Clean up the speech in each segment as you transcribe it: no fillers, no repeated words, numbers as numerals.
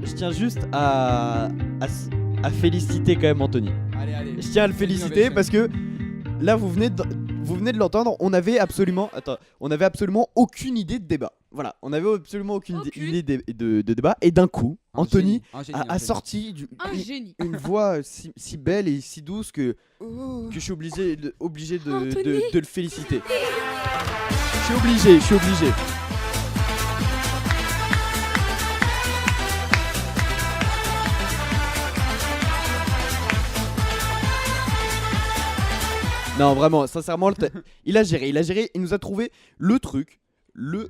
je tiens juste à féliciter quand même Anthony. Allez. Je tiens à le féliciter parce que là vous venez de l'entendre, on avait absolument aucune idée de débat. Voilà, on avait absolument aucune idée de débat et d'un coup, Anthony a sorti une voix si belle et si douce que je suis obligé de le féliciter. Je suis obligé. Non, vraiment, sincèrement, il a géré, il nous a trouvé le truc, le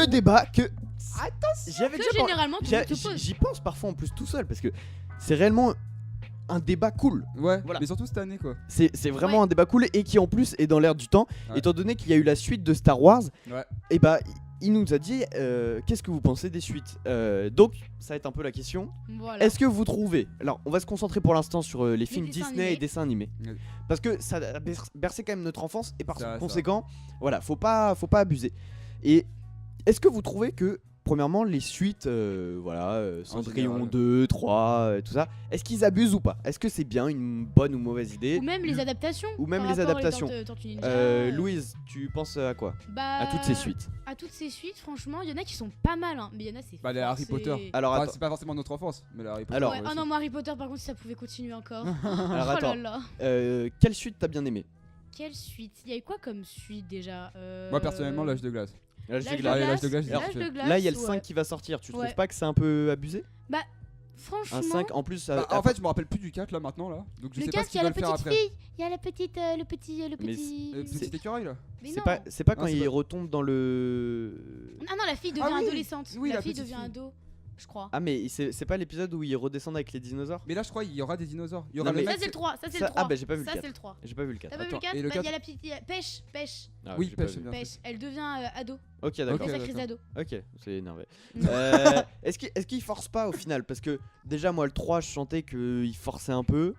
débat que... J'y pense parfois en plus tout seul parce que c'est réellement un débat cool. Ouais, voilà. Mais surtout cette année quoi. C'est vraiment un débat cool et qui en plus est dans l'air du temps, étant donné qu'il y a eu la suite de Star Wars. Et bah il nous a dit qu'est-ce que vous pensez des suites. Donc ça va être un peu la question. Voilà. Est-ce que vous trouvez... Alors on va se concentrer pour l'instant sur les films Disney et dessins animés. Parce que ça a bercé quand même notre enfance et par conséquent, voilà, faut pas abuser. Et est-ce que vous trouvez que premièrement les suites, Cendrillon 2, 3, tout ça, est-ce qu'ils abusent ou pas? Est-ce que c'est bien une bonne ou mauvaise idée? Ou même les adaptations. Tortues Ninja. Louise, tu penses à quoi? À toutes ces suites. À toutes ces suites, franchement, il y en a qui sont pas mal, hein. Mais il y en a c'est. Les Harry Potter. Alors c'est pas forcément notre enfance, mais les Harry Potter. Alors, non, moi Harry Potter par contre, si ça pouvait continuer encore. Alors attends. Quelle suite t'as bien aimé? Quelle suite? Il y a eu quoi comme suite déjà? Moi personnellement, l'âge de glace. L'âge de glace. Là, il y a le 5 qui va sortir. Tu trouves pas que c'est un peu abusé? Bah, franchement. Un 5 en plus. En fait, je me rappelle plus du 4 là maintenant là. Donc je sais pas ce qu'ils veulent faire après. Il y a la petite le petit écureuil là. C'est pas quand il retombe dans le. Ah non, la fille devient adolescente. Oui, la fille devient ado. Je crois. Ah mais c'est pas l'épisode où ils redescendent avec les dinosaures? Mais là je crois il y aura des dinosaures. Ça c'est le 3, Ah bah j'ai pas vu le 4. Ça c'est le 3. J'ai pas vu le 4. T'as pas vu le 4? Il y a la petite Pêche. Oui, Pêche. Elle devient ado. Ok d'accord. Elle fait sa crise d'ado. Ok, c'est énervé. Est-ce qu'il force pas au final? Parce que déjà moi le 3 je sentais qu'il forçait un peu.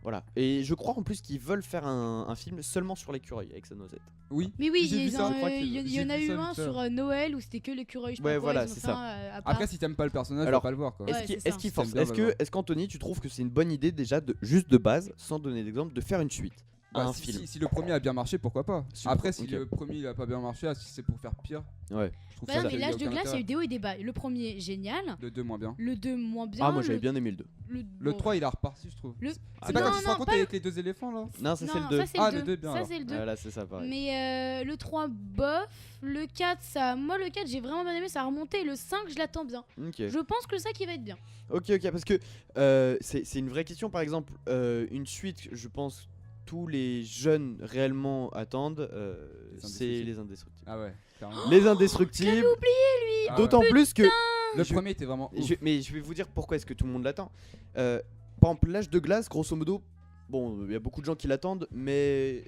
Voilà. Et je crois en plus qu'ils veulent faire un film seulement sur l'écureuil avec sa noisette. Oui. Mais oui, il y en a eu un sur Noël où c'était que l'écureuil. Ouais, voilà, c'est ça. Après, si t'aimes pas le personnage, tu vas pas le voir quoi. Est-ce qu'il force? Est-ce qu'Anthony, tu trouves que c'est une bonne idée déjà juste de base, sans donner d'exemple, de faire une suite à un film? Si le premier a bien marché, pourquoi pas? Après, si le premier il a pas bien marché, si c'est pour faire pire. Ouais. Bah non, mais l'âge de glace, il y a eu des hauts et des bas. Le premier, génial. Le 2 moins bien. Le 2 moins bien. Ah, moi j'avais bien aimé le 2. Le 3 il a reparti, je trouve. C'est pas quand tu te rends compte avec les deux éléphants là? Non, ça c'est le 2. Ah, le 2 bien. Ça c'est le 2. Voilà, c'est ça pareil. Mais le 3 bof, le 4 ça, moi le 4 j'ai vraiment bien aimé, ça a remonté, le 5 je l'attends bien. Je pense que le 5 il va être bien. Ok, parce que c'est une vraie question par exemple, une suite je pense tous les jeunes réellement attendent, c'est Les Indestructibles. Ah ouais, carrément. Les Indestructibles. J'avais oublié lui. D'autant plus que le premier était vraiment ouf. Mais je vais vous dire pourquoi est-ce que tout le monde l'attend. Par exemple, l'âge de glace, grosso modo, bon, il y a beaucoup de gens qui l'attendent, mais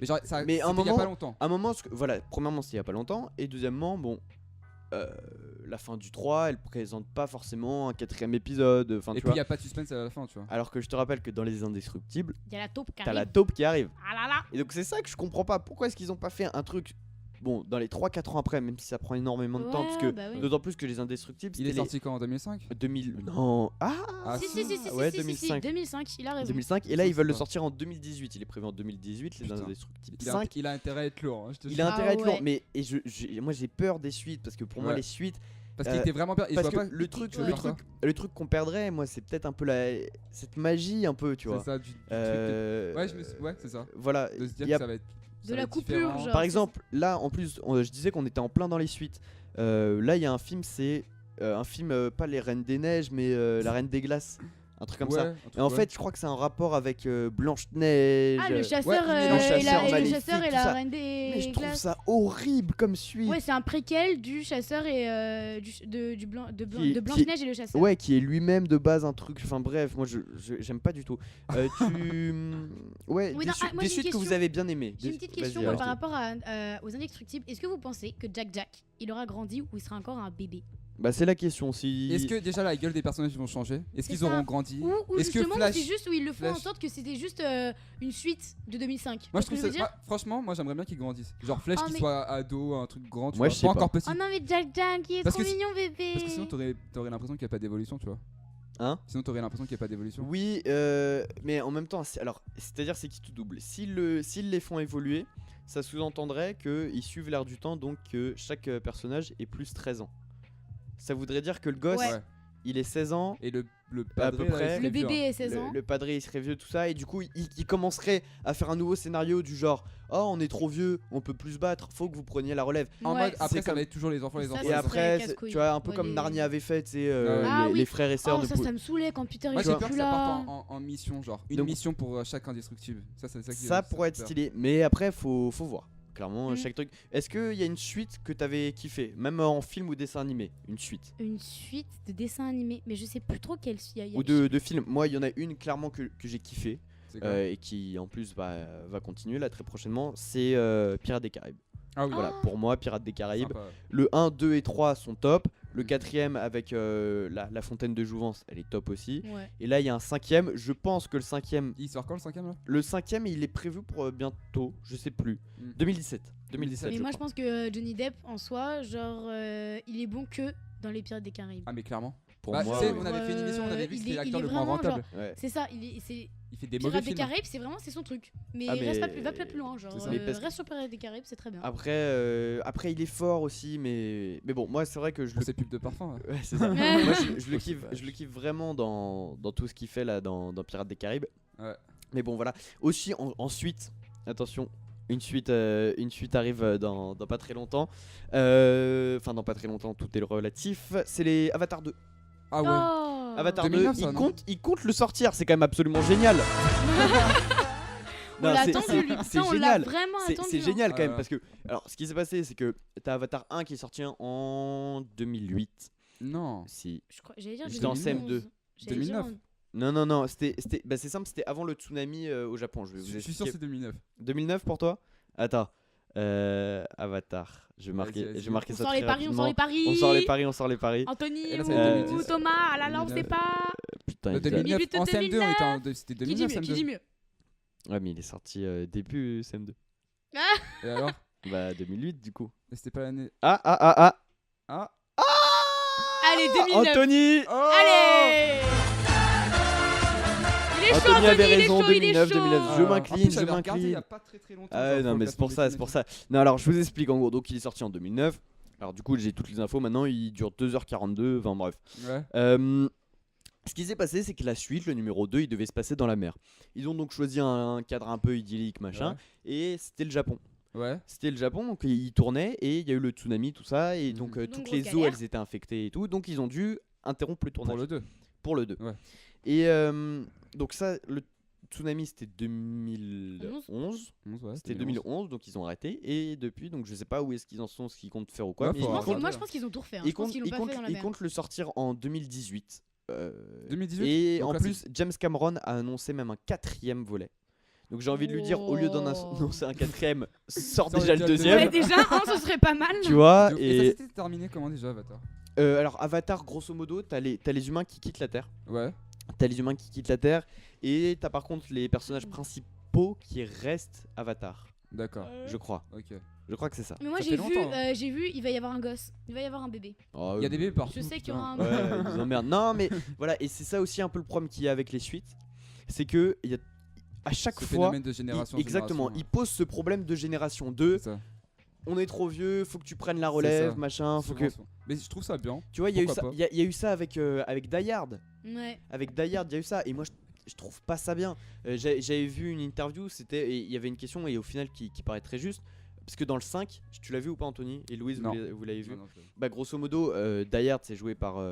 un moment, il y a pas longtemps. Un moment, voilà, premièrement, c'était il y a pas longtemps, et deuxièmement, bon, la fin du 3, elle présente pas forcément un 4ème épisode. Et puis il y a pas de suspense à la fin, tu vois. Alors que je te rappelle que dans Les Indestructibles, t'as la taupe qui arrive. Ah là là. Et donc c'est ça que je comprends pas. Pourquoi est-ce qu'ils ont pas fait un truc? Bon, dans les 3-4 ans après, même si ça prend énormément de temps, parce que d'autant plus que Les Indestructibles, il est sorti quand, en 2005? 2000, non, ouais, 2005. 2005, il a raison. 2005, et là ils veulent le sortir en 2018. Il est prévu en 2018, Les Indestructibles 5. Il a intérêt à être lourd. Il a intérêt à être lourd, mais moi j'ai peur des suites parce que pour moi les suites. Parce qu'il était vraiment bien. Parce que le truc qu'on perdrait, moi, c'est peut-être un peu cette magie, un peu, tu vois. C'est ça, du truc. Ouais, c'est ça. Voilà. De se dire que ça va être. De la coupure, genre. Par exemple, là, en plus, je disais qu'on était en plein dans les suites. Là, il y a un film, c'est un film, pas Les Reines des Neiges, mais La Reine des Glaces. Un truc comme ça. Et en fait, je crois que c'est un rapport avec Blanche-Neige. Ah, le chasseur et la Reine des Glaces. Mais je trouve ça horrible comme suite. Ouais, c'est un préquel du chasseur et de Blanche-Neige et le chasseur. Ouais, qui est lui-même de base un truc. Enfin bref, moi j'aime pas du tout. Ouais, des suites que vous avez bien aimées. J'ai une petite question par rapport aux Indestructibles. Est-ce que vous pensez que Jack, il aura grandi ou il sera encore un bébé? Bah c'est la question. Si... Est-ce que déjà la gueule des personnages vont changer? Est-ce qu'ils auront grandi? Ou justement c'est juste où ils le font en sorte que c'était juste une suite de 2005. Moi je trouve ça. Franchement, moi j'aimerais bien qu'ils grandissent. Genre Flash qui soit ado, un truc grand, tu vois, pas encore petit. Oh non mais Jack qui est trop mignon bébé. Parce que sinon t'aurais l'impression qu'il n'y a pas d'évolution, tu vois. Hein? Sinon t'aurais l'impression qu'il n'y a pas d'évolution. Oui, mais en même temps, c'est-à-dire c'est qui tout double. S'ils les font évoluer, ça sous-entendrait qu'ils suivent l'air du temps, donc que chaque personnage est plus 13 ans. Ça voudrait dire que le gosse, il est 16 ans. Et le padré, à peu près, le bébé est 16 ans. Le padré il serait vieux, tout ça. Et du coup, il commencerait à faire un nouveau scénario du genre: oh, on est trop vieux, on peut plus se battre, faut que vous preniez la relève. En mode, après, ça va être toujours les enfants. Et après, tu vois, un peu comme Narnia avait fait, tu sais, les frères et sœurs. Ça me saulait quand Peter il était plus là. J'ai peur que ça parte en mission, genre une mission pour chaque indestructible. Ça pourrait être stylé, mais après, faut voir. Clairement, chaque truc. Est-ce qu'il y a une suite que t'avais kiffé, même en film ou dessin animé? Une suite de dessin animé, mais je sais plus trop quelle. Ou de film. Moi, il y en a une clairement que j'ai kiffé et qui en plus va continuer là très prochainement. C'est Pirates des Caraïbes. Ah oui. Voilà, pour moi, Pirates des Caraïbes. Sympa. Le 1, 2 et 3 sont top. Le 4ème avec la fontaine de Jouvence, elle est top aussi. Ouais. Et là, il y a un 5ème. Je pense que le 5ème. Il sort quand le 5ème là? Le 5ème, il est prévu pour bientôt. Je sais plus. 2017. Mais moi, je pense que Johnny Depp en soi, genre, il est bon que dans les Pirates des Caraïbes. Ah, mais clairement. Pour moi, on avait fait une émission, on avait vu que c'était l'acteur le moins rentable. C'est ça, il fait des mauvais films. Pirates des Caraïbes, c'est son truc. Mais va pas plus loin, genre. Reste sur Pirates des Caraïbes, c'est très bien. Après, il est fort aussi, mais bon, moi, c'est vrai que c'est pub de parfum. Ouais, c'est ça. Moi, je le kiffe vraiment dans tout ce qu'il fait là dans Pirates des Caraïbes. Ouais. Mais bon, voilà. Aussi, ensuite, attention. Une suite arrive dans pas très longtemps. Enfin, dans pas très longtemps, tout est relatif. C'est les Avatar 2. Ah ouais. Avatar 2, il compte le sortir. C'est quand même absolument génial. On l'a attendu, c'est génial. Vraiment attendu. C'est génial quand même parce que alors ce qui s'est passé, c'est que t'as Avatar 1 qui est sorti en 2008. Non. Si. J'allais dire j'étais en CM2. 2009. Non, c'était c'est simple, c'était avant le tsunami au Japon. Je suis sûr que c'est 2009. 2009 pour toi? Attends. Avatar. Je vais marquer ça très rapidement. On sort les paris. Anthony ou Thomas, ah là là, on sait pas. Putain, 2009. En CM2, c'était 2009. Qui dit mieux? Ouais, mais il est sorti début CM2. Et alors? Bah 2008 du coup. Mais c'était pas l'année. Ah. Allez, 2009. Anthony. Allez. Anthony avait raison, 2009. Je m'incline. Il y a pas très longtemps. Ah non, mais c'est pour ça. Non, alors je vous explique en gros. Donc il est sorti en 2009. Alors du coup, j'ai toutes les infos maintenant. Il dure 2h42. Enfin bref. Ouais. Ce qui s'est passé, c'est que la suite, le numéro 2, il devait se passer dans la mer. Ils ont donc choisi un cadre un peu idyllique, machin. Et c'était le Japon. Ouais. C'était le Japon, donc ils tournaient et il y a eu le tsunami, tout ça. Et donc toutes les eaux, elles étaient infectées et tout. Donc ils ont dû interrompre le tournage. Pour le 2. Ouais. Et donc ça, le tsunami c'était 2011. C'était 2011, donc ils ont arrêté. Et depuis, donc je sais pas où est-ce qu'ils en sont, ce qu'ils comptent faire ou quoi. Ouais, moi je pense qu'ils ont tout refait. Ils comptent le sortir en 2018. 2018. Et en plus, James Cameron a annoncé même un 4ème volet. Donc j'ai envie de lui dire, au lieu d'en annoncer un 4ème, sort déjà le 2ème. Ouais, déjà, ce serait pas mal. Tu vois. Et ça s'était terminé comment déjà, Avatar? Alors Avatar, grosso modo, t'as les humains qui quittent la Terre. Ouais. T'as les humains qui quittent la Terre et t'as par contre les personnages principaux qui restent Avatar. D'accord. Je crois. Ok. Je crois que c'est ça. Mais moi j'ai vu, il va y avoir un gosse, il va y avoir un bébé. Oh, il y a des bébés partout. Je sais qu'il y aura un bébé. Ils emmerdent. Non mais voilà, et c'est ça aussi un peu le problème qu'il y a avec les suites, c'est que il y a à chaque fois phénomène de génération. Exactement, il pose ce problème de génération 2. On est trop vieux, faut que tu prennes la relève, machin, faut que. Mais je trouve ça bien. Tu vois, il y a eu ça avec Die Hard. Ouais. Avec Die Hard, il y a eu ça et moi je trouve pas ça bien. J'avais vu une interview, il y avait une question et au final qui paraît très juste. Parce que dans le 5, tu l'as vu ou pas Anthony? Et Louise, vous l'avez vu? Non, bah grosso modo, Die Hard c'est joué par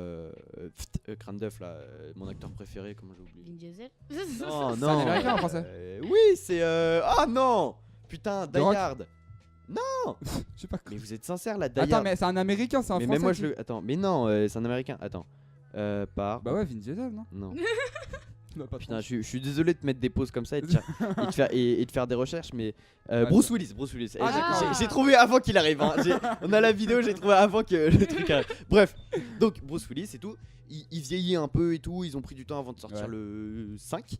Cranduff là, mon acteur préféré, comment j'ai oublié? Vin Diesel. Non, c'est un américain en français. Oui, c'est ah non, putain, Die Hard. Non. Je sais pas. Mais vous êtes sincère là, Die Attends, Hard. mais c'est un américain, c'est un français. Mais même moi Attends, mais non, c'est un américain. Attends. Bah ouais, Vin Diesel, non? Non. Putain, je suis désolé de te mettre des pauses comme ça et de faire des recherches, mais Bruce Willis. J'ai trouvé avant qu'il arrive. Hein. On a la vidéo, j'ai trouvé avant que le truc arrive. Bref, donc Bruce Willis et tout, il vieillit un peu et tout. Ils ont pris du temps avant de sortir le 5.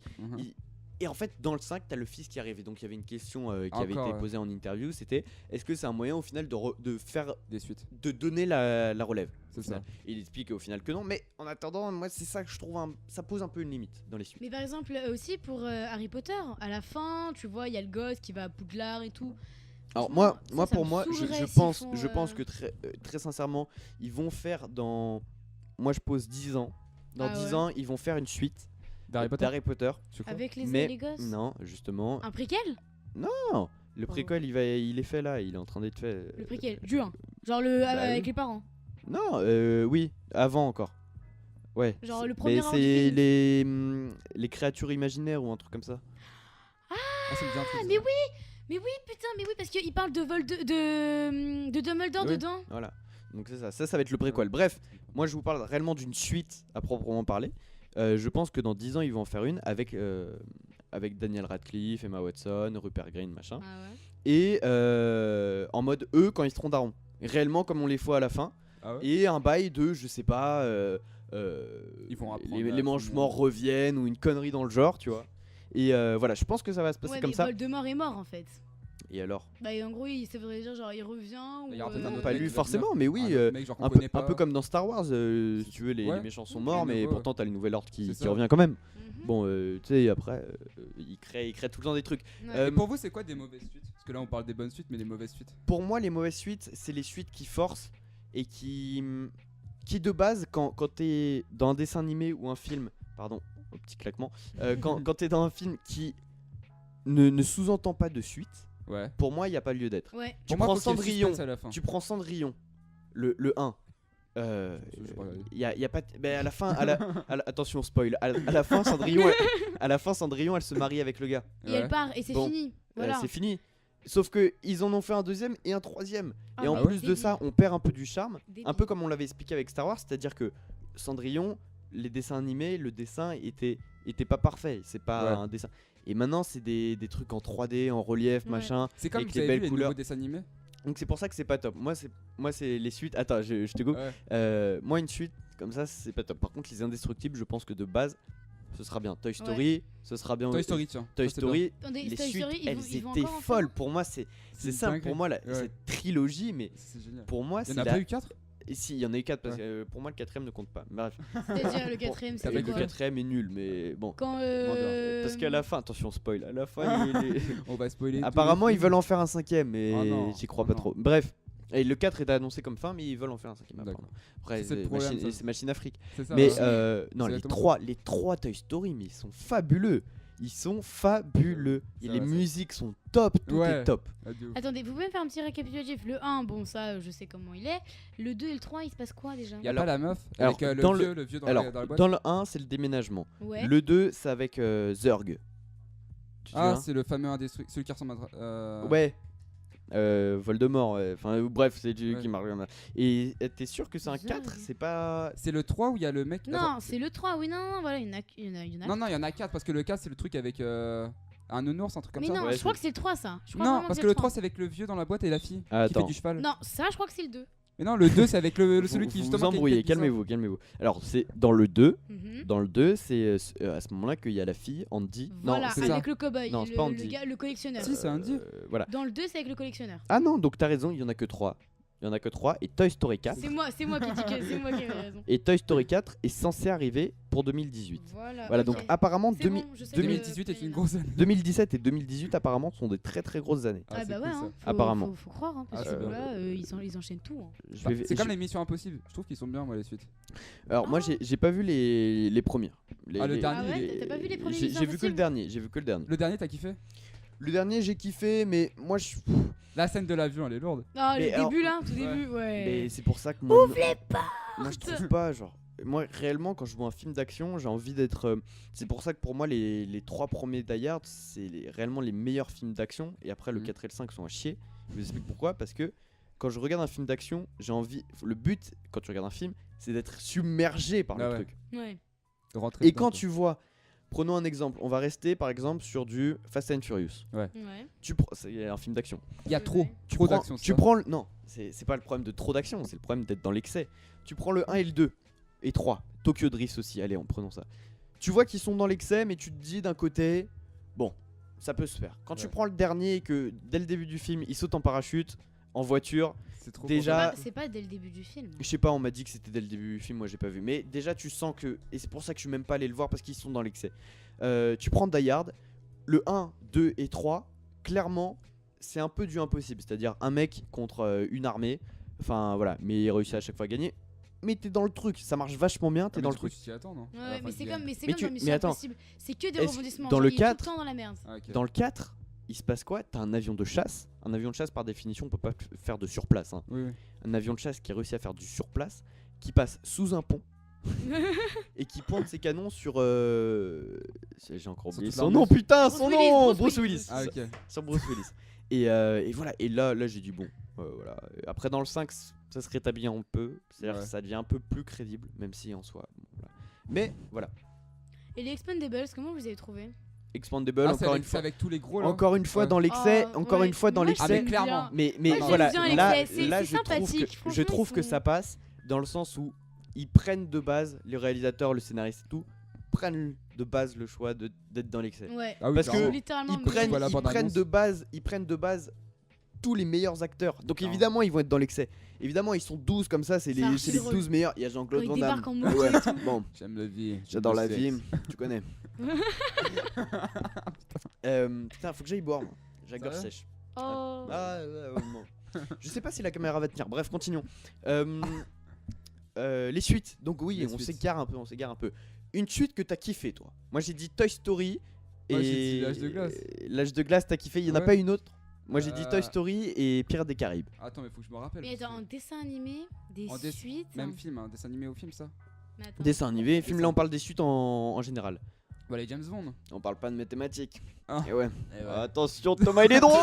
Et en fait, dans le 5, t'as le fils qui arrive. Et donc, il y avait une question qui avait été posée en interview. C'était est-ce que c'est un moyen au final de faire des suites, de donner la relève? C'est ça. Et il explique au final que non. Mais en attendant, moi, c'est ça que je trouve ça pose un peu une limite dans les suites. Mais par exemple, aussi pour Harry Potter, à la fin, tu vois, il y a le gosse qui va à Poudlard et tout. Alors moi, je pense que très sincèrement, ils vont faire dans. Moi, je pose 10 ans. Dans 10 ans, ils vont faire une suite. D'Harry Potter. Avec les gosses. Non, justement. Un préquel? Non, le préquel il est fait là, il est en train d'être fait. Le préquel, du 1. Genre avec les parents. Non, oui, avant encore. Ouais. Genre le premier. Mais c'est les créatures imaginaires ou un truc comme ça. Mais oui, putain, parce qu'il parle de vol de Dumbledore dedans. Voilà. Donc c'est ça va être le préquel. Bref, moi je vous parle réellement d'une suite à proprement parler. Je pense que dans 10 ans, ils vont en faire une avec Daniel Radcliffe, Emma Watson, Rupert Grint, machin. Ah ouais. Et en mode eux, quand ils seront darons. Réellement, comme on les voit à la fin. Ah ouais. Et un bail de, je sais pas, ils vont les mangements reviennent ou une connerie dans le genre, tu vois. Et voilà, je pense que ça va se passer comme ça. Voldemort est mort en fait. Et alors? Bah en gros, ça veut dire genre il revient ou pas lui forcément, mais oui, un peu comme dans Star Wars, si tu veux, les méchants sont morts, mais pourtant t'as le nouvel ordre qui revient quand même. Bon, tu sais, après, il crée tout le temps des trucs. Et pour vous, c'est quoi des mauvaises suites? Parce que là, on parle des bonnes suites, mais les mauvaises suites. Pour moi, les mauvaises suites, c'est les suites qui forcent et qui de base, quand t'es dans un dessin animé ou un film, pardon, au petit claquement, quand t'es dans un film qui ne sous-entend pas de suite. Ouais. Pour moi, il n'y a pas lieu d'être. Ouais. Tu prends Cendrillon, le 1. Y a pas à la fin, attention spoil. À la fin, Cendrillon, elle se marie avec le gars. Et elle part et c'est fini. Voilà. C'est fini. Sauf que ils en ont fait un deuxième et un troisième. Et en plus de ça, on perd un peu du charme. Un peu comme on l'avait expliqué avec Star Wars, c'est-à-dire que Cendrillon, les dessins animés, le dessin était pas parfait. C'est pas un dessin. Et maintenant, c'est des trucs en 3D, en relief, machin. C'est comme avec les belles couleurs. Nouveaux dessins animés. Donc c'est pour ça que c'est pas top. Moi, c'est les suites. Attends, je te coupe. Moi, une suite comme ça, c'est pas top. Par contre, les Indestructibles, je pense que de base, ce sera bien. Toy Story, ce sera bien. Toy Story, tiens. Toy Story, les suites, elles ils étaient folles. Pour moi, c'est simple. Pour moi, cette trilogie, mais pour moi, c'est. Il y en a pas eu 4 ? Et si, il y en a eu 4 parce que pour moi le 4ème ne compte pas. Bref. C'est-à-dire le 4ème, c'est le 4ème est nul, mais bon. Parce qu'à la fin, attention spoil, à la fin on va spoiler. Apparemment ils veulent en faire un 5ème, mais j'y crois pas trop. Bref. Et le 4 est annoncé comme fin, mais ils veulent en faire un 5ème. Après, c'est Machine Afrique. Mais non, les trois Toy Story, mais ils sont fabuleux. Ils sont fabuleux. Et les musiques sont top, tout est top. Attendez, vous pouvez me faire un petit récapitulatif? Le 1, bon ça je sais comment il est. Le 2 et le 3, il se passe quoi déjà? Il y a pas la meuf avec le vieux dans la boîte. Dans le 1, c'est le déménagement. Le 2, c'est avec Zurg. C'est le fameux indestructible, celui qui ressemble à... Ouais. Voldemort, enfin bref, c'est lui qui marque. Et t'es sûr que c'est un 4? C'est pas. C'est le 3 où il y a le mec. Non, c'est le 3, oui, non, voilà, il y en a. Non, il y en a 4 parce que le 4 c'est le truc avec un nounours, un truc comme ça. Mais non, je crois que c'est le 3 ça. Non, parce que le 3 c'est avec le vieux dans la boîte et la fille qui fait du cheval. Non, ça je crois que c'est le 2. Mais non, le 2 c'est avec celui qui justement. Vous embrouillez, calmez-vous. Alors, c'est dans le 2. Dans le 2, c'est à ce moment-là qu'il y a la fille, Andy. Voilà, non, avec le cowboy, non, c'est pas Andy. le collectionneur. Si, c'est Andy. Voilà. Dans le 2, c'est avec le collectionneur. Ah non, donc t'as raison, il y en a que 3. Il y en a que 3 et Toy Story 4. C'est moi qui dis que c'est moi qui avais raison. Et Toy Story 4 est censé arriver pour 2018. Voilà, donc apparemment 2018 est une grosse année. 2017 et 2018 apparemment sont des très très grosses années. Ah bah ouais, apparemment. Faut croire, parce que là ils enchaînent tout. C'est comme les Missions Impossibles. Je trouve qu'ils sont bien moi les suites. Alors moi j'ai pas vu les premières. Le dernier. T'as pas vu les premiers? J'ai vu que le dernier. Le dernier t'as kiffé? Le dernier j'ai kiffé, mais moi la scène de l'avion elle est lourde. Non, le début là, tout début, ouais. Mais c'est pour ça que ouvre les portes. Moi je trouve pas genre. Moi réellement quand je vois un film d'action, j'ai envie d'être. C'est pour ça que pour moi les 3 premiers Die Hard c'est réellement les meilleurs films d'action et après le 4 et le 5 sont à chier. Je vous explique pourquoi, parce que quand je regarde un film d'action, j'ai envie. Le but quand tu regardes un film, c'est d'être submergé par le truc. Ouais. Et quand tu vois Prenons un exemple. On va rester par exemple sur du Fast and Furious. Ouais. C'est un film d'action. Il y a trop d'action. Non, c'est pas le problème de trop d'action, c'est le problème d'être dans l'excès. Tu prends le 1 et le 2 et 3. Tokyo Drift aussi, allez, prenons ça. Tu vois qu'ils sont dans l'excès, mais tu te dis d'un côté, bon, ça peut se faire. Quand tu prends le dernier et que dès le début du film, il saute en parachute, en voiture, c'est trop déjà. C'est pas dès le début du film. Je sais pas, on m'a dit que c'était dès le début du film, moi j'ai pas vu. Mais déjà, tu sens que. Et c'est pour ça que je suis même pas allé le voir parce qu'ils sont dans l'excès. Tu prends Die Hard, le 1, 2 et 3, clairement, c'est un peu du impossible. C'est-à-dire un mec contre une armée. Enfin voilà, mais il réussit à chaque fois à gagner. Mais t'es dans le truc, ça marche vachement bien, t'es dans le truc. Tu t'y attends, non? Ouais, mais c'est comme dans Mission Impossible. C'est que des rebondissements. Dans le 4, tout le temps dans la merde. Dans le 4, il se passe quoi? T'as un avion de chasse. Un avion de chasse, par définition, on peut pas faire de surplace. Hein. Oui. Un avion de chasse qui réussit à faire du surplace, qui passe sous un pont et qui pointe ses canons sur. J'ai encore oublié son nom, putain, son nom! Bruce Willis. Ah, ok. Sur Bruce Willis. Et voilà, et là j'ai dit bon. Voilà. Après, dans le 5, ça se rétablit un peu. C'est-à-dire que ça devient un peu plus crédible, même si en soi. Bon, voilà. Mais voilà. Et les Expendables, comment vous avez trouvé? Expandable, encore une fois. Avec tous les gros là. Encore une fois dans l'excès. Encore une fois dans l'excès. Clairement. Mais voilà, là je trouve que ça passe dans le sens où ils prennent de base, les réalisateurs, le scénariste et tout, prennent de base le choix d'être dans l'excès. Ouais. Ah oui, parce que ils prennent de base tous les meilleurs acteurs. Donc évidemment ils vont être dans l'excès. Évidemment ils sont 12 comme ça, c'est les 12 meilleurs. Il y a Jean-Claude Van Damme. Bon, j'aime la vie. J'adore la vie, tu connais. Putain, faut que j'aille boire moi. J'ai la gorge sèche. Oh. Bon. Je sais pas si la caméra va tenir. Bref, continuons. Les suites. Donc oui, on s'égare un peu. Une suite que t'as kiffé toi. Moi j'ai dit Toy Story et L'Âge de glace. L'Âge de glace t'as kiffé. Il y en a pas une autre? Moi j'ai dit Toy Story et Pirates des Caraïbes. Attends, mais faut que je me rappelle. Mais attends, un dessin animé, des suites. Même film, un dessin animé au film ça. Dessin animé, film là on parle des suites en général. Bah les James Bond. On parle pas de mathématiques. Ah. Et ouais. Attention Thomas, il est drôle.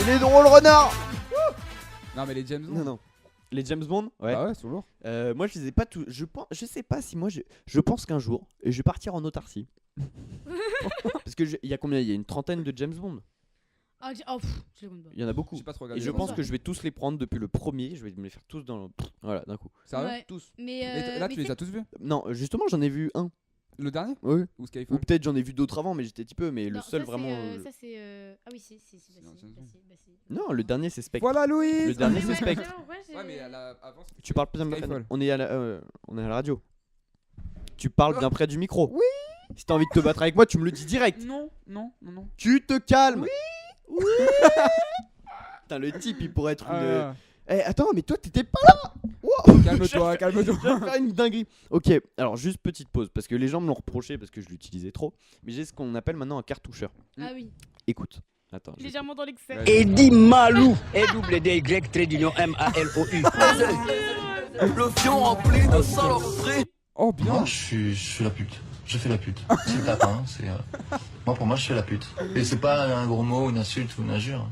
Il est drôle renard. Non mais les James Bond. Non. Les James Bond, ouais. Ah ouais, toujours. Moi je les ai pas tous. Je sais pas si moi je pense qu'un jour je vais partir en autarcie. Parce que il y a combien? Il y a une trentaine de James Bond. Il y en a beaucoup. Et je pense que je vais tous les prendre depuis le premier. Je vais me les faire tous d'un coup. Sérieux? Ouais. Tous. Mais là tu les as tous vus? Non, justement j'en ai vu un. Le dernier? Oui. Ou Skyfall? Ou peut-être j'en ai vu d'autres avant, mais j'étais petit peu. Mais non, le seul ça, vraiment. Ça c'est. Ah oui, si. Non, le dernier c'est Spectre. Voilà Louis. Le dernier c'est Spectre. Ouais, mais avant. Tu parles plus d'un. On est à la radio. Tu parles bien près du micro. Oui. Si t'as envie de te battre avec moi, tu me le dis direct. Non. Tu te calmes. Oui. Putain, le type il pourrait être une. Eh attends, mais toi t'étais pas là. Wow. Calme-toi. Je vais faire une dinguerie. Ok, alors juste petite pause parce que les gens me l'ont reproché parce que je l'utilisais trop. Mais j'ai ce qu'on appelle maintenant un cartoucheur. Ah oui. Écoute. Attends. Légèrement dans l'excès. Eddie Malou. EWDY -MALOU. Le fion rempli de saloperies. Oh bien. Moi je suis la pute. Je fais la pute. C'est le tapin, c'est. Moi pour moi je fais la pute. Et c'est pas un gros mot, une insulte ou une injure.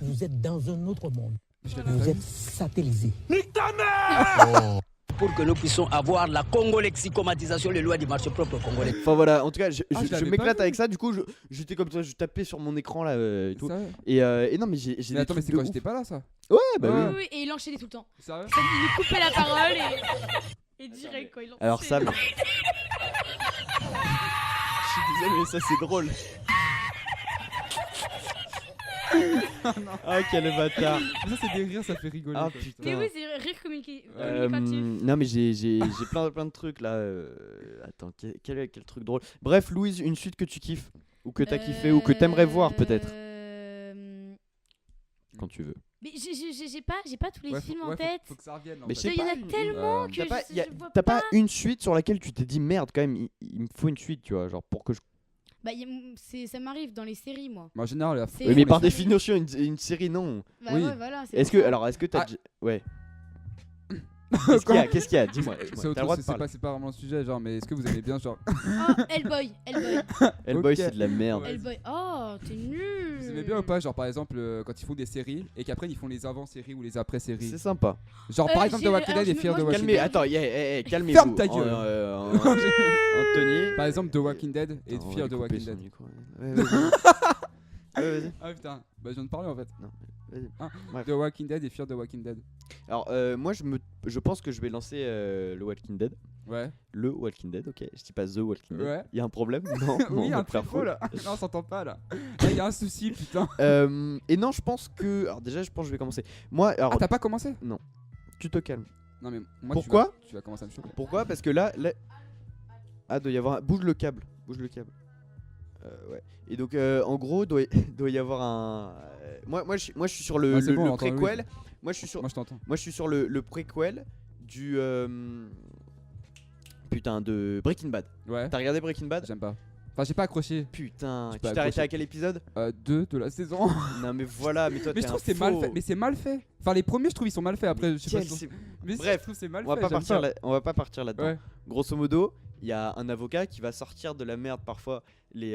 Vous êtes dans un autre monde. Vous êtes satellisé. Nique ta mère! Pour que nous puissions avoir la congolexicomatisation, les lois du marché propre congolais. Enfin voilà, en tout cas, je m'éclate avec ça. Du coup, j'étais comme ça, je tapais sur mon écran là et tout. Et non, mais j'ai. Mais attends, mais c'est quoi? J'étais pas là ça? Ouais, bah oui. Et il enchaînait tout le temps. Sérieux? Il lui coupait la parole et direct quoi. Il enchaînait. Alors ça. Je suis désolé, mais ça c'est drôle. Ah quel bâtard. Ça c'est des rires, ça fait rigoler. Ah putain. Mais oui, c'est rire communicatif. Non mais j'ai plein de trucs là. Attends, quel truc drôle. Bref, Louise, une suite que tu kiffes ou que t'as kiffé ou que t'aimerais voir peut-être. Quand tu veux. Mais j'ai pas tous les films en tête. Faut que ça revienne. Mais il y en a tellement que je vois t'as pas une suite sur laquelle tu t'es dit merde quand même, il me faut une suite, tu vois, genre pour que je. Bah ça m'arrive dans les séries moi. En général, oui, mais par définition une série non. Bah oui. ouais, voilà. Est-ce que t'as ouais. Qu'est-ce qu'il y a Dis-moi. C'est pas vraiment le sujet, genre, mais est-ce que vous aimez bien, genre. Oh, Hellboy. Hellboy, Ok. c'est de la merde. Hellboy. Oh, t'es nul. Vous aimez bien ou pas, genre par exemple quand ils font des séries et qu'après ils font les avant-séries ou les après-séries. C'est sympa. Genre par exemple The Walking Dead et Fear the Walking Dead. Attends, calmez-vous. Ferme ta gueule. Anthony. Par exemple The Walking Dead et Attends, on va Fear lui the couper Walking son Dead. micro. Ouais, vas-y. Ouais, vas-y. Ah putain, bah je viens de parler en fait. Non, vas-y. Bref. The Walking Dead et Fear the Walking Dead. Alors, moi, je pense que je vais lancer le Walking Dead. Ouais. Le Walking Dead, ok. Je dis pas The Walking Dead. Ouais. Il y a un problème Non, Oui, non, un frère truc faux faux. là. Non, on s'entend pas là. Là, il y a un souci, putain. Et non, je pense que. Alors, déjà, je pense que je vais commencer. Moi, alors. Ah, t'as pas commencé? Tu te calmes. Non, mais moi, Pourquoi tu vas commencer à me choquer. Pourquoi Parce que là. Ah, doit y avoir un. Bouge le câble. Ouais. Et donc, en gros, doit y avoir un. Moi, je suis sur le, Ah, c'est bon, le entends, oui. préquel. Moi, je suis sur. Moi, je t'entends. Moi, je suis sur le préquel du. Putain, de Breaking Bad. Ouais. T'as regardé Breaking Bad? J'aime pas. Enfin, j'ai pas accroché. Putain, J'ai tu pas t'es arrêté accroché. à quel épisode? 2 de la saison. Non, mais voilà, mais toi, Mais t'es je un trouve que c'est mal faux. fait. Mais c'est mal fait. Enfin, les premiers, je trouve ils sont mal faits. Après, je sais pas. Quel c'est- Mais si, Bref, je trouve que c'est mal On va fait. pas j'aime partir pas. on va pas partir là-dedans. Ouais. Grosso modo, il y a un avocat qui va sortir de la merde parfois les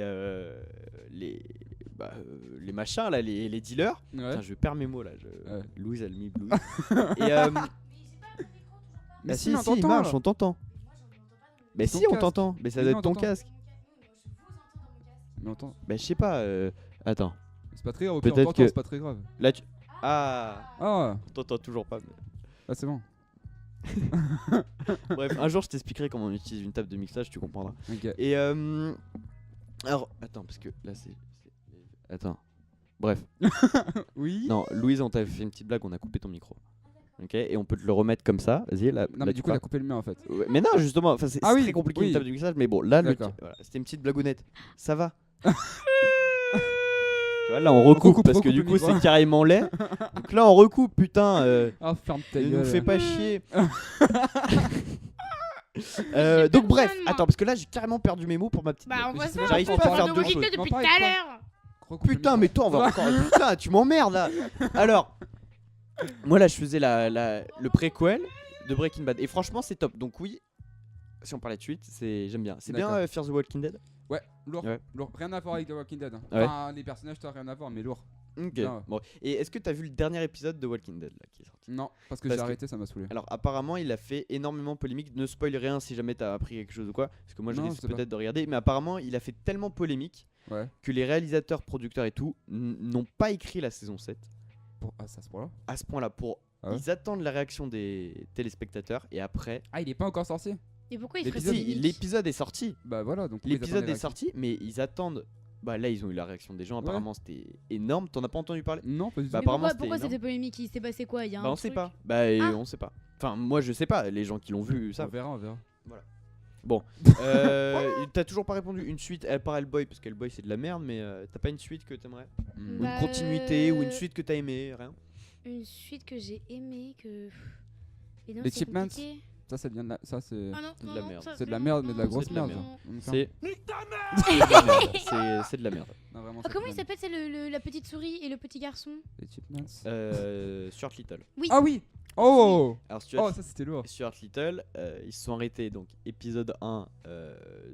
machins là, les dealers. Ouais. Putain, je perds mes mots là. Ouais. Louise elle m'éblouit. Et Mais bah si, si, on si, t'entend, marche, là. on t'entend. Mais Ton si, on casque. t'entend. Mais ça Mais doit non, être ton on t'entend. casque. Mais attends, Bah je sais pas. Attends. c'est pas très grave. Au pire, on Peut-être t'entend, que- c'est pas très grave. Là tu. Ah. Ah, On t'entend toujours pas. mais- ah c'est bon. Bref, un jour je t'expliquerai comment on utilise une table de mixage, tu comprendras. Ok. Et alors, attends, parce que là c'est. Attends. Bref. Oui. Non, Louise, on t'avait fait une petite blague, on a coupé ton micro. Ok, et on peut te le remettre comme ça. Vas-y, là. Non, là, mais tu du coup, il a parles. coupé le mien en fait. Ouais, mais non, justement, enfin, c'est Ah c'est oui, très compliqué oui. une table de mixage, mais bon, là, D'accord. voilà, c'était une petite blagounette. Ça va. Tu vois, là, on recoupe parce que recoupe du le coup, micro. c'est carrément laid. Donc là, on recoupe, putain. Ah, ferme ta Ne gueule. nous fais pas chier. Donc, bref, Tellement. attends, parce que là, j'ai carrément perdu mes mots pour ma petite. Bah, on blague. voit je sais ça. même J'arrive pas pas à à faire de deux Walking choses. Dead depuis Non, tout pareil, à quoi. l'heure. Recoupe le Putain, micro. mais toi, on va encore. Putain, tu m'emmerdes là. Alors, moi là, je faisais le préquel de Breaking Bad. Et franchement, c'est top. Donc, oui, si on parlait de suite, j'aime bien. C'est bien D'accord. Fear the Walking Dead. Ouais, lourd. Ouais. Lourd. Rien à voir avec The Walking Dead. Hein. Ouais. Enfin, les personnages, t'as rien à voir, mais lourd. Ok. Bien, ouais. Bon. Et est-ce que t'as vu le dernier épisode de Walking Dead là, qui est sorti? Non, parce que Parce j'ai que- arrêté, ça m'a saoulé. Alors, apparemment, il a fait énormément polémique. Ne spoil rien si jamais t'as appris quelque chose ou quoi. Parce que moi, je Non, risque je sais peut-être de regarder. Mais apparemment, il a fait tellement polémique Ouais. que les réalisateurs, producteurs et tout n'ont pas écrit la saison 7 Ah, ça, à ce point-là. à ce point-là. Ah ouais Ils attendent la réaction des téléspectateurs et après. Ah, il est pas encore sorti. Et pourquoi il ferait L'épisode- Si, polémique l'épisode est sorti. Bah voilà, donc. pourquoi ils L'épisode attendent les est sorti, mais ils attendent. Bah là, ils ont eu la réaction des gens. Apparemment, c'était énorme. T'en as pas entendu parler? réactions Non, pas du tout. Bah, Mais apparemment, pourquoi c'était c'était polémique? Il s'est passé quoi? Il y a Bah, un on sait truc. pas. Bah, on sait pas. Enfin, moi, je sais pas. Les gens qui l'ont vu On savent. verra, on verra. Bon, t'as toujours pas répondu une suite à part Hellboy parce qu'Hellboy c'est de la merde, mais t'as pas une suite que t'aimerais? Hmm. Ou Bah, une continuité ou une suite que t'as aimé? Rien? Une suite que j'ai aimée, que. Et non, Les c'est Chipmunks. compliqué. Ça, c'est bien. Ça, c'est. Ah non, C'est de non, la non, merde. ça, C'est de la non, merde, mais de la non, grosse c'est de la merde. non. genre. Donc, C'est. Nique ta mère. C'est de la merde. C'est de la merde. Non, vraiment, Ah, c'est comment de il la s'appelle? C'est la petite souris et le petit garçon. merde. Les Chipmunks. Stuart Little. Ah oui. Oh. Alors, Stuart, Oh, ça, c'était lourd. Stuart Little, ils se sont arrêtés. Donc, épisode 1,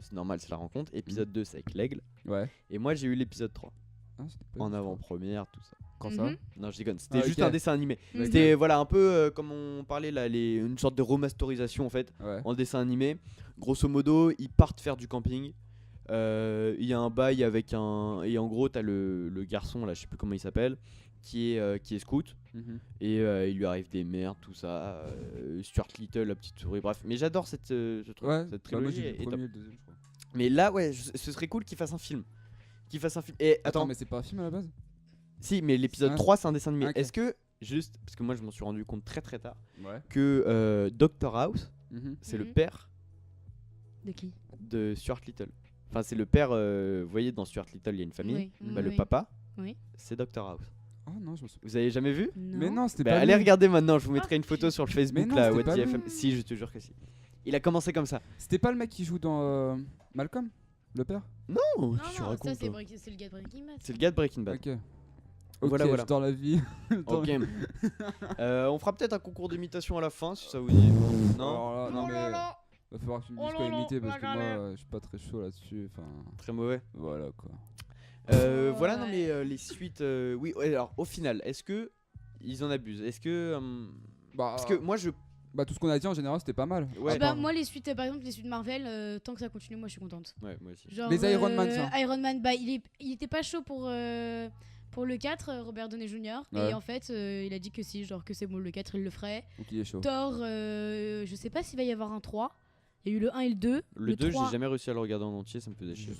c'est normal, c'est la rencontre. Épisode 2, c'est avec l'aigle. Ouais. Et moi, j'ai eu l'épisode 3 Ah, c'était pas en du tout. avant-première, tout ça. Quand ça Mhm. Non, je déconne. C'était Ah, juste ok. un dessin animé. Mhm. C'était voilà un peu comme on parlait là, une sorte de remasterisation en fait. Ouais. En dessin animé. Grosso modo, ils partent faire du camping. Il y a un bail avec un. Et en gros, t'as le garçon, là, je sais plus comment il s'appelle, qui est scout. Mhm. Et il lui arrive des merdes, tout ça. Stuart Little, la petite souris, bref. Mais j'adore cette, ce truc, Ouais. cette Bah, moi, trilogie. j'ai vu est le top. premier et le deuxième, je crois. Mais là, ouais, ce serait cool qu'il fasse un film. Et Attends, attends, mais c'est pas un film à la base? si, mais l'épisode Ah. 3, c'est un dessin animé. Ah, ok. Est-ce que, juste, parce que moi je m'en suis rendu compte très très tard, Ouais. que Dr House, Mhm. c'est le Mhm. père De qui? de Stuart Little. Enfin, c'est le père, vous voyez, dans Stuart Little, il y a une famille. Oui, Bah, le oui. papa, Oui. c'est Dr House. Oh non, je me souviens. Vous avez jamais vu? Mais non, c'était Bah, pas. allez lui. regarder maintenant, je vous mettrai une photo sur le Facebook non, là, c'était What pas the lui. FM. Si, je te jure que si. Il a commencé comme ça. C'était pas le mec qui joue dans Malcolm, le père? Non, Non, qu'est-ce que tu non, racontes, ça toi c'est le gars de Breaking Bad. C'est le gars de Breaking Bad. Ok. Voilà. Dans la vie. Ok. On fera peut-être un concours d'imitation à la fin si ça vous dit. Non. Alors là, non mais va falloir que tu me dises quoi imiter parce que moi je suis pas très chaud là-dessus. Enfin. Très mauvais. Voilà quoi. Voilà, non mais les suites. Oui, alors au final, est-ce que ils en abusent? Est-ce que parce que moi je. Bah tout ce qu'on a dit en général c'était pas mal. Ouais. Moi les suites par exemple les suites Marvel tant que ça continue moi je suis contente. Ouais, moi aussi. Genre, les Iron Man ça. Iron Man il était pas chaud pour le 4 Robert Downey Jr. Ouais. Et en fait il a dit que si genre que c'est bon le 4 il le ferait. Donc il est chaud. Thor je sais pas s'il va y avoir un 3. Il y a eu le 1 et le 2. Le 2 3... j'ai jamais réussi à le regarder en entier, ça me fait des chier.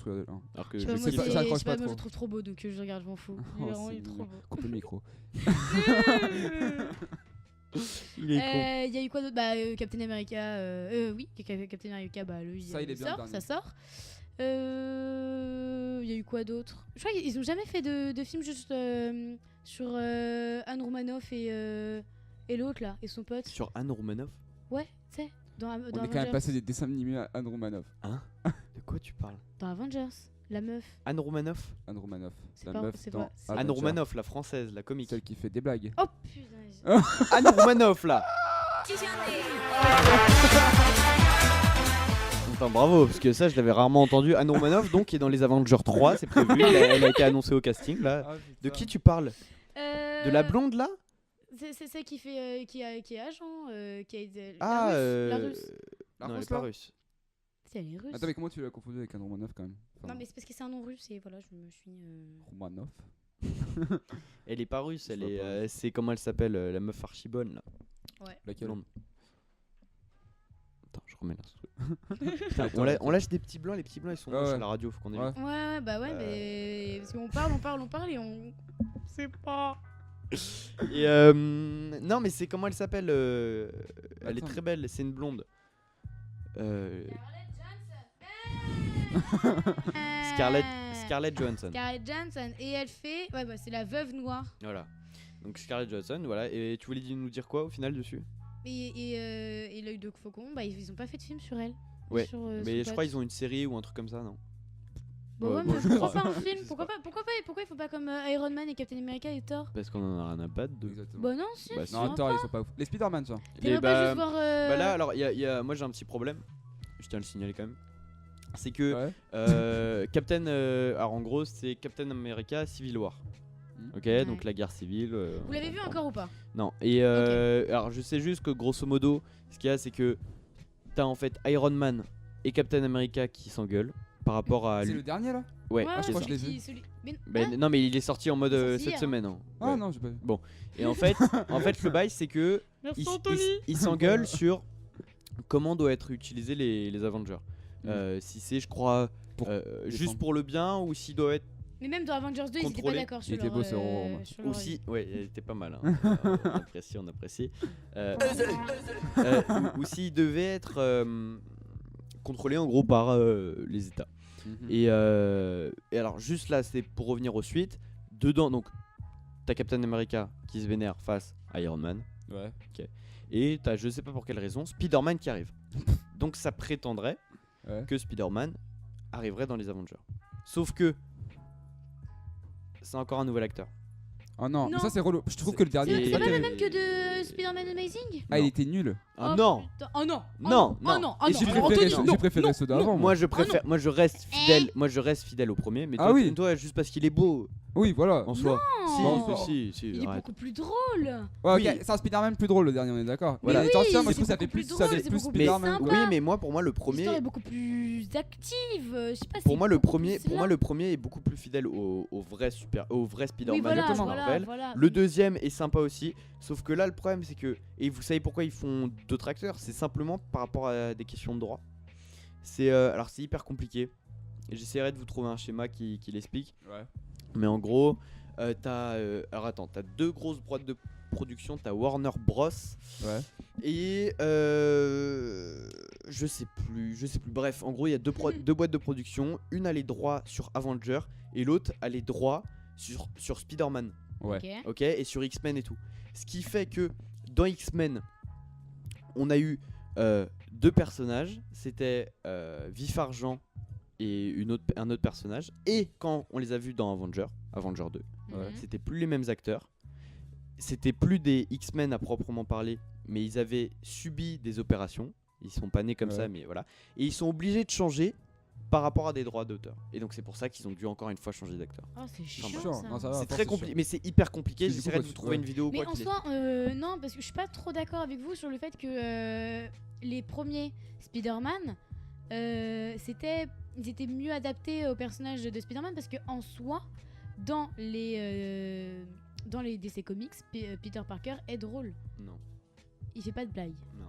Alors que je sais pas, moi je le trouve trop beau donc je regarde, je m'en fous. Il est trop beau. Coupe le micro. Il est con. Il y a eu quoi d'autre? Captain America. Oui, Captain America, lui, ça, il est bien, ça sort. Il y a eu quoi d'autre? Je crois qu'ils ont jamais fait de film juste sur Anne Romanoff et l'autre là, et son pote. Sur Anne Romanoff? Ouais, tu sais. On est quand même passé des dessins animés à Anne Romanoff. Hein? De quoi tu parles? Dans Avengers, la meuf. Anne Romanoff? Anne Romanoff. La pas- meuf c'est dans pas- Anne Romanoff, la française, la comique. Celle qui fait des blagues. Oh putain. Anne Romanoff là. Enfin bravo, parce que ça je l'avais rarement entendu. Anne Romanoff donc qui est dans les Avengers 3, c'est prévu, elle a été annoncée au casting là. De qui tu parles? De la blonde là? C'est celle qui fait qui est agent, qui est La russe. Non, elle est pas russe. Si, elle est russe. Attends mais comment tu l'as confondu avec Anne Romanoff quand même? Non mais c'est parce que c'est un nom russe et voilà je me suis. Romanoff. Elle est pas russe, elle est. C'est comment elle s'appelle, la meuf archibonne là. Ouais. Laquelle? Blonde. Attends, je remets là. On lâche des petits blancs, les petits blancs ils sont moches à la radio, faut qu'on évite. Ouais, mais parce qu'on parle et on sait pas. Et non mais c'est comment elle s'appelle elle est très belle, c'est une blonde. Scarlett Johansson. Scarlett Johansson et elle fait c'est la veuve noire. Voilà. Donc Scarlett Johansson, voilà. Et tu voulais nous dire quoi au final dessus? Et l'œil de faucon, ils ont pas fait de film sur elle. Ouais. Sur, mais je crois qu'ils ont une série ou un truc comme ça, non? Mais pourquoi pas un film? Pourquoi il faut pas comme Iron Man et Captain America et Thor? Parce qu'on en a rien à battre de. Bah non, si. Non, Thor ils sont pas ouf. Les Spider-Man ça. T'aimerais pas juste voir. Bah là, alors, moi j'ai un petit problème. Je tiens à le signaler quand même. C'est que Captain. Alors en gros, c'est Captain America Civil War. Ok, donc la guerre civile. Vous l'avez vu encore ou pas? Non. Et alors je sais juste que grosso modo, ce qu'il y a, c'est que t'as en fait Iron Man et Captain America qui s'engueulent par rapport à. C'est le dernier là? Ouais, je crois que je l'ai vu. Non, mais il est sorti en mode cette semaine. Hein. Ah non, j'ai pas vu. Bon, et en fait le bail c'est que ils s'engueulent sur comment doivent être utilisés les Avengers. Si c'est, je crois, juste pour le bien ou s'il doit être. Mais même dans Avengers 2, ils étaient pas d'accord sur leur... Il était beau ce rôle. Aussi, ouais, il était pas mal. Hein. On apprécie. Ou s'il devait être contrôlé en gros par les États. Et alors juste là, c'est pour revenir aux suites. Dedans, donc, t'as Captain America qui se vénère face à Iron Man. Ouais. Okay. Et t'as, je sais pas pour quelle raison, Spider-Man qui arrive. Donc ça prétendrait que Spider-Man arriverait dans les Avengers. Sauf que c'est encore un nouvel acteur. Oh non, mais ça c'est relou. Je trouve que le dernier. C'est pas le même que de Spider-Man Amazing? Ah, il était nul. Oh non. Oh non. Non. J'ai préféré ceux d'avant. Moi je reste fidèle au premier, mais toi juste parce qu'il est beau. Oui, voilà. En soi. Si, il est beaucoup plus drôle. Ouais, ok, c'est un Spider-Man plus drôle le dernier, on est d'accord. Voilà. Oui, moi je trouve ça fait plus Spider-Man. Oui, mais moi pour moi le premier. L'histoire est beaucoup plus active. Je sais pas. Pour moi le premier est beaucoup plus fidèle au vrai Spider-Man de Marvel. Le deuxième est sympa aussi, sauf que là le problème c'est que, et vous savez pourquoi ils font d'autres acteurs, c'est simplement par rapport à des questions de droit. Alors c'est hyper compliqué. J'essaierai de vous trouver un schéma qui l'explique. Ouais. Mais en gros, t'as deux grosses boîtes de production, t'as Warner Bros. Ouais. Et je sais plus. Bref, en gros, il y a deux boîtes de production. Une a les droits sur Avenger et l'autre a les droits sur Spider-Man. Ouais. Ok, et sur X-Men et tout. Ce qui fait que dans X-Men, on a eu deux personnages. C'était Vif Argent et un autre personnage. Et quand on les a vus dans Avenger 2, c'était plus les mêmes acteurs. C'était plus des X-Men à proprement parler, mais ils avaient subi des opérations. Ils sont pas nés comme ça, mais voilà. Et ils sont obligés de changer par rapport à des droits d'auteur. Et donc c'est pour ça qu'ils ont dû encore une fois changer d'acteur. Oh, c'est chiant ça. Non, ça va, c'est très compliqué, mais c'est hyper compliqué. J'essaierai de vous trouver une vidéo. Mais en soi, non, parce que je suis pas trop d'accord avec vous sur le fait que les premiers Spider-Man, ils étaient mieux adaptés au personnage de Spider-Man parce que en soi, dans les DC Comics, Peter Parker est drôle. Non. Il fait pas de blagues. Non.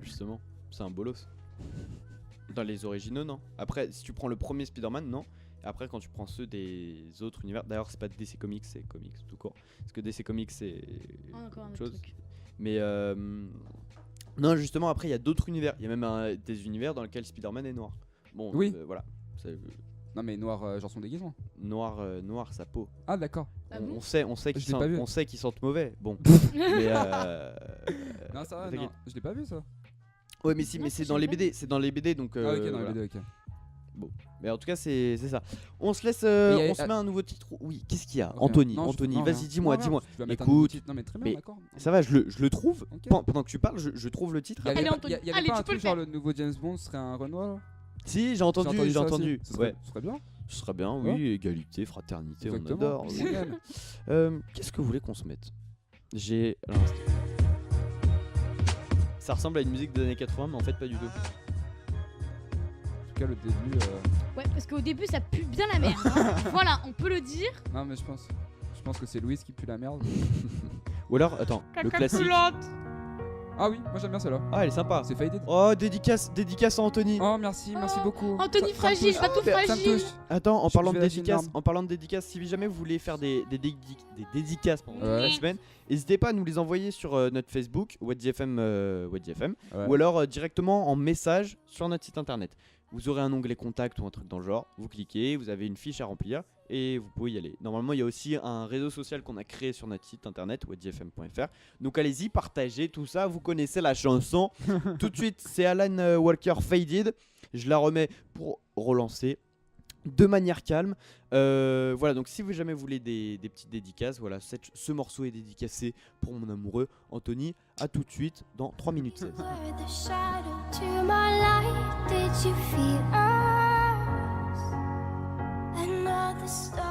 Justement, c'est un bolos. Dans les originaux, non. Après, si tu prends le premier Spider-Man, non. Et après, quand tu prends ceux des autres univers, d'ailleurs, c'est pas DC Comics, c'est comics tout court. Parce que DC Comics, c'est encore autre un chose. truc. Mais non, justement, après, il y a d'autres univers. Il y a même des univers dans lesquels Spider-Man est noir. Bon, oui. Voilà. Non, mais noir, genre son déguisement. Noir, sa peau. Ah, d'accord. On sait qu'ils sentent mauvais. Bon. Mais non, ça va, non, je l'ai pas vu ça. Ouais, mais si, mais c'est dans les BD, donc. Ah, ok, dans les BD, ok. Bon, mais en tout cas, c'est ça. On se laisse, on se met un nouveau titre. Oui, qu'est-ce qu'il y a, okay. Anthony, vas-y, dis-moi. Écoute, non, mais très bien, mais d'accord. ça va, je le trouve. Okay. Pendant que tu parles, je trouve le titre. Il y avait pas un truc genre le nouveau James Bond serait un Renoir. Si, j'ai entendu. Ce serait bien. Ce serait bien, oui. Égalité, fraternité, exactement. On adore. Qu'est-ce que vous voulez qu'on se mette? Ça ressemble à une musique des années 80, mais en fait pas du tout. En tout cas, le début. Ouais, parce qu'au début ça pue bien la merde. Hein. Voilà, on peut le dire. Non, mais je pense que c'est Louise qui pue la merde. Ou alors, attends, le classique. Ah oui, moi j'aime bien celle-là. Ah, elle est sympa. C'est Faded. Oh, dédicace à Anthony. Oh, merci beaucoup. Anthony fragile, pas tout fragile. Attends, en parlant de dédicaces, si jamais vous voulez faire des dédicaces pendant la semaine, n'hésitez pas à nous les envoyer sur notre Facebook, WhatDFM, ou alors directement en message sur notre site internet. Vous aurez un onglet contact ou un truc dans le genre, vous cliquez, vous avez une fiche à remplir et vous pouvez y aller. Normalement, il y a aussi un réseau social qu'on a créé sur notre site internet, whatdfm.fr. Donc allez-y, partagez tout ça, vous connaissez la chanson. Tout de suite, c'est Alan Walker Faded. Je la remets pour relancer de manière calme. Voilà, donc si vous jamais voulez des petites dédicaces, voilà, ce morceau est dédicacé pour mon amoureux Anthony. À tout de suite dans 3 minutes 16. Did you feel us? Another star.